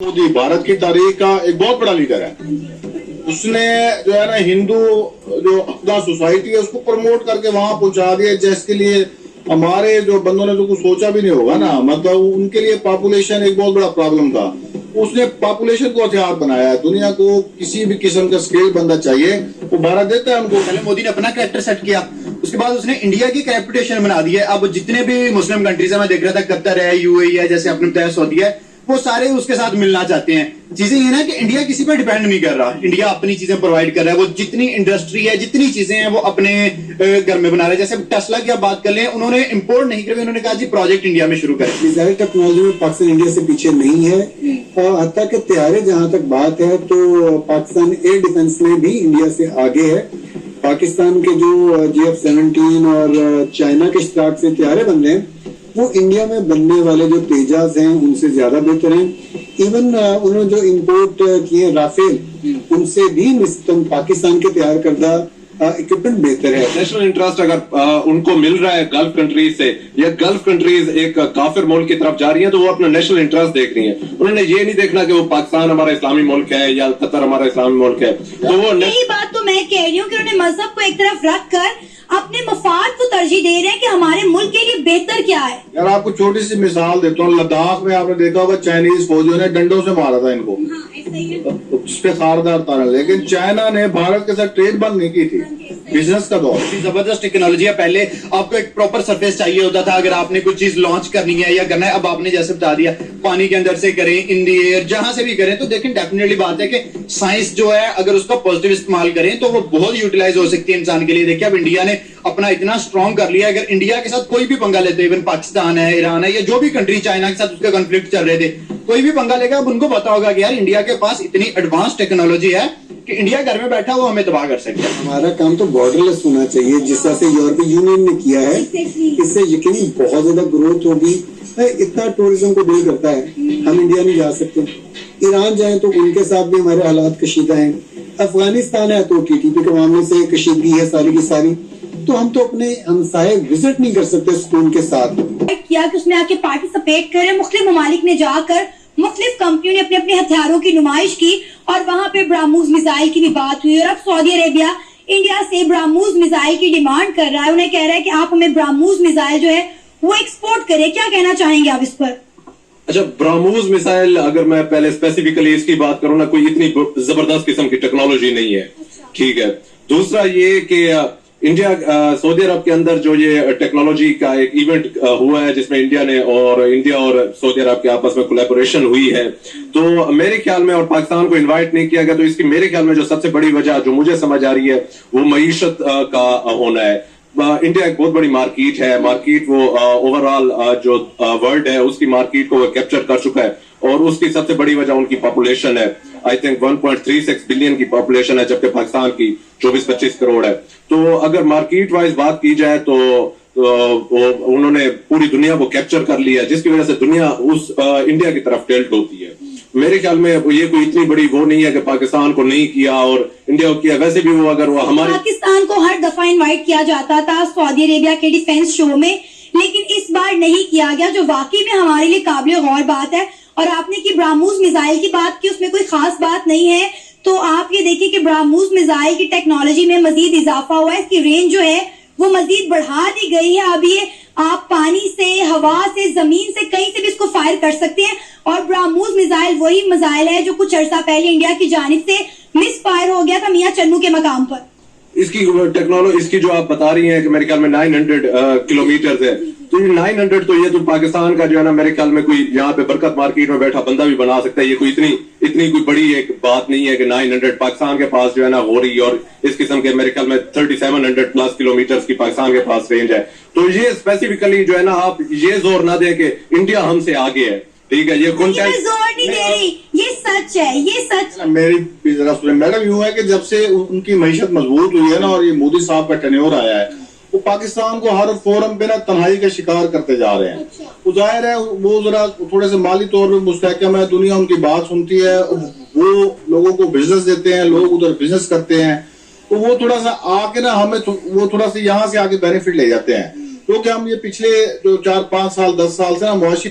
मोदी भारत की तारीख का एक बहुत बड़ा लीडर है। उसने जो है ना हिंदू जो अपना सोसाइटी है उसको प्रमोट करके वहां पहुंचा दिया, जिसके लिए हमारे जो बंदों ने तो कुछ सोचा भी नहीं होगा ना, मतलब उनके लिए पॉपुलेशन एक बहुत बड़ा प्रॉब्लम था। उसने पॉपुलेशन को हथियार बनाया है। दुनिया को किसी भी किस्म का स्किल बंदा चाहिए वो भारत देता है उनको। पहले मोदी ने अपना कैरेक्टर सेट किया, उसके बाद उसने इंडिया की रेपुटेशन बना दी है। अब जितने भी मुस्लिम कंट्रीज है, मैं देख रहा था कतर है, यूएई है, जैसे आपने बताया सऊदी है, वो सारे उसके साथ मिलना चाहते हैं। चीजें ये ना कि इंडिया किसी पर डिपेंड नहीं कर रहा, इंडिया अपनी चीजें प्रोवाइड कर रहा है। वो जितनी इंडस्ट्री है, जितनी चीजें हैं, वो अपने घर में बना रहे हैं। जैसे टेस्ला की आप बात कर लें, उन्होंने इंपोर्ट नहीं किया, उन्होंने कहा जी प्रोजेक्ट इंडिया में शुरू करें। मिसाइल टेक्नोलॉजी में पाकिस्तान इंडिया से पीछे नहीं है। हत्ता के तैयारे जहां तक बात है तो पाकिस्तान एयर डिफेंस में भी इंडिया से आगे है। पाकिस्तान के जो GF-17 और चाइना के इश्तराक से तैयारे बन रहे हैं वो इंडिया में बनने वाले जो तेजाज हैं उनसे ज्यादा बेहतर हैं। इवन उन्होंने जो इंपोर्ट किए राफेल, उनसे भी निस्बतन पाकिस्तान के तैयार करदा इक्विपमेंट बेहतर है। नेशनल इंटरेस्ट अगर उनको मिल रहा है गल्फ कंट्रीज से, या गल्फ कंट्रीज एक काफिर मुल्क की तरफ जा रही है, तो वो अपना नेशनल इंटरेस्ट देख रही है। उन्होंने ये नहीं देखना कि वो पाकिस्तान हमारा इस्लामी मुल्क है या कतर हमारा इस्लामी मुल्क है। तो वो यही बात तो मैं कह रही हूँ कि उन्होंने मजहब को एक तरफ रख कर अपने मफाद को तरजीह दे रहे हैं कि हमारे मुल्क के लिए बेहतर क्या है। यार आपको छोटी सी मिसाल देता हूँ, लद्दाख में आपने देखा होगा चाइनीज फौजियों ने डंडों से मारा था इनको, उस पे खारदार तारा। लेकिन चाइना ने भारत के साथ ट्रेड बंद नहीं की थी, बिजनेस का दौर। जबरदस्त टेक्नोलॉजी है। पहले आपको एक प्रॉपर सरफेस चाहिए होता था अगर आपने कुछ चीज लॉन्च करनी है या करना है। अब आपने जैसे बता दिया पानी के अंदर से करें, इन दी एयर, जहां से भी करें। तो देखें डेफिनेटली बात है कि साइंस जो है अगर उसका पॉजिटिव इस्तेमाल करें तो वो बहुत यूटिलाइज हो सकती है इंसान के लिए। देखिए अब इंडिया ने अपना इतना स्ट्रॉन्ग कर लिया, अगर इंडिया के साथ कोई भी पंगा लेते, इवन पाकिस्तान है, ईरान है, या जो भी कंट्री चाइना के साथ उसके कॉन्फ्लिक्ट चल रहे थे, कोई भी पंगा लेगा, अब उनको पता होगा कि यार इंडिया के पास इतनी एडवांस टेक्नोलॉजी है कि इंडिया घर में बैठा वो हमें तबाह कर सकता है। हमारा काम तो बॉर्डरलेस होना चाहिए, जिस तरह से यूरोपीय यूनियन ने किया है। इससे यकीनी बहुत ज्यादा ग्रोथ होगी। इतना टूरिज्म को बिल्ड करता है, हम इंडिया नहीं जा सकते। ईरान जाए तो उनके साथ भी हमारे हालात कशीदा हैं। अफगानिस्तान है तो TTP के मामले से कशीदगी है सारी की सारी। तो हम तो अपने हमसाये विजिट नहीं कर सकते सुकून के साथ। किया कि उसमें आके पार्टिसिपेट करे, मुख्तलिफ ममालिक ने जाकर मुख्तलिफ कंपनियों ने अपने अपने हथियारों की नुमाइश की और वहाँ पे ब्राह्मोस मिसाइल की भी बात हुई। और अब सऊदी अरेबिया इंडिया से ब्राह्मोस मिसाइल की डिमांड कर रहा है। उन्हें कह रहा है कि आप हमें ब्राह्मोस मिसाइल जो है वो एक्सपोर्ट करें। क्या कहना चाहेंगे आप इस पर? अच्छा, ब्राह्मोस मिसाइल अगर मैं पहले स्पेसिफिकली इसकी बात करूँ ना, कोई इतनी जबरदस्त किस्म की टेक्नोलॉजी नहीं है, ठीक है। दूसरा ये कि इंडिया सऊदी अरब के अंदर जो ये टेक्नोलॉजी का एक इवेंट हुआ है जिसमें इंडिया और सऊदी अरब के आपस में कोलैबोरेशन हुई है, तो मेरे ख्याल में, और पाकिस्तान को इनवाइट नहीं किया गया, तो इसकी मेरे ख्याल में जो सबसे बड़ी वजह जो मुझे समझ आ रही है वो मईशत का होना है। इंडिया एक बहुत बड़ी मार्केट है, मार्केट वो ओवरऑल जो वर्ल्ड है उसकी मार्केट को वो कैप्चर कर चुका है, और उसकी सबसे बड़ी वजह उनकी पॉपुलेशन है। आई थिंक 1.36 बिलियन की पॉपुलेशन है, जबकि पाकिस्तान की 24-25 करोड़ है। तो अगर मार्केट वाइज बात की जाए तो उन्होंने पूरी दुनिया को कैप्चर कर लिया, जिसकी वजह से दुनिया उस इंडिया की तरफ टिल्ट होती है। मेरे ख्याल में ये कोई इतनी बड़ी वो नहीं है कि पाकिस्तान को नहीं किया और इंडिया को किया। वैसे भी वो अगर वो हमारे पाकिस्तान को हर दफा इनवाइट किया जाता था सऊदी अरेबिया के डिफेंस शो में, लेकिन इस बार नहीं किया गया, जो वाकई में हमारे लिए काबिल गौर बात है। और आपने की ब्राह्मोस मिसाइल की बात की, उसमें कोई खास बात नहीं है। तो आप ये देखिए कि ब्राह्मोस मिसाइल की टेक्नोलॉजी में मजीद इजाफा हुआ है, इसकी रेंज जो है वो मजीद बढ़ा दी गई है। अब ये आप पानी से, हवा से, जमीन से, कहीं से भी इसको फायर कर सकते हैं। और ब्राह्मोस मिसाइल वही मिसाइल है जो कुछ अर्सा पहले इंडिया की जानिब से मिस फायर हो गया था मियां चन्नू के मकाम पर। इसकी टेक्नोलॉजी, इसकी जो आप बता रही हैं कि मेरे ख्याल में 900 किलोमीटर है, तो ये 900 तो ये तो पाकिस्तान का जो है ना, मेरे ख्याल में कोई यहाँ पे बरकत मार्केट में बैठा बंदा भी बना सकता है। ये कोई इतनी कोई बड़ी एक बात नहीं है कि 900 पाकिस्तान के पास जो है ना हो रही, और इस किस्म के मेरे ख्याल में 3700 प्लस किलोमीटर की पाकिस्तान के पास रेंज है। तो ये स्पेसिफिकली जो है ना, आप ये जोर ना दें कि इंडिया हमसे आगे है, ठीक है। ये जोर नहीं दे रही, ये सच है, ये सच। मेरी भी जरा सुने मैडम, यूं है कि जब से उनकी मईशत मजबूत हुई है ना, और ये मोदी साहब का टेन्योर आया है, वो पाकिस्तान को हर फोरम पे ना तन्हाई का शिकार करते जा रहे हैं। वो जाहिर है वो जरा थोड़े से माली तौर पर मुस्तहकम है, दुनिया उनकी बात सुनती है, वो लोगों को बिजनेस देते हैं, लोग उधर बिजनेस करते हैं। तो वो थोड़ा सा आके ना हमें वो थोड़ा सा यहाँ से आके बेनिफिट ले जाते हैं, क्योंकि हम ये पिछले जो 4-5 साल 10 साल से ना मुआशी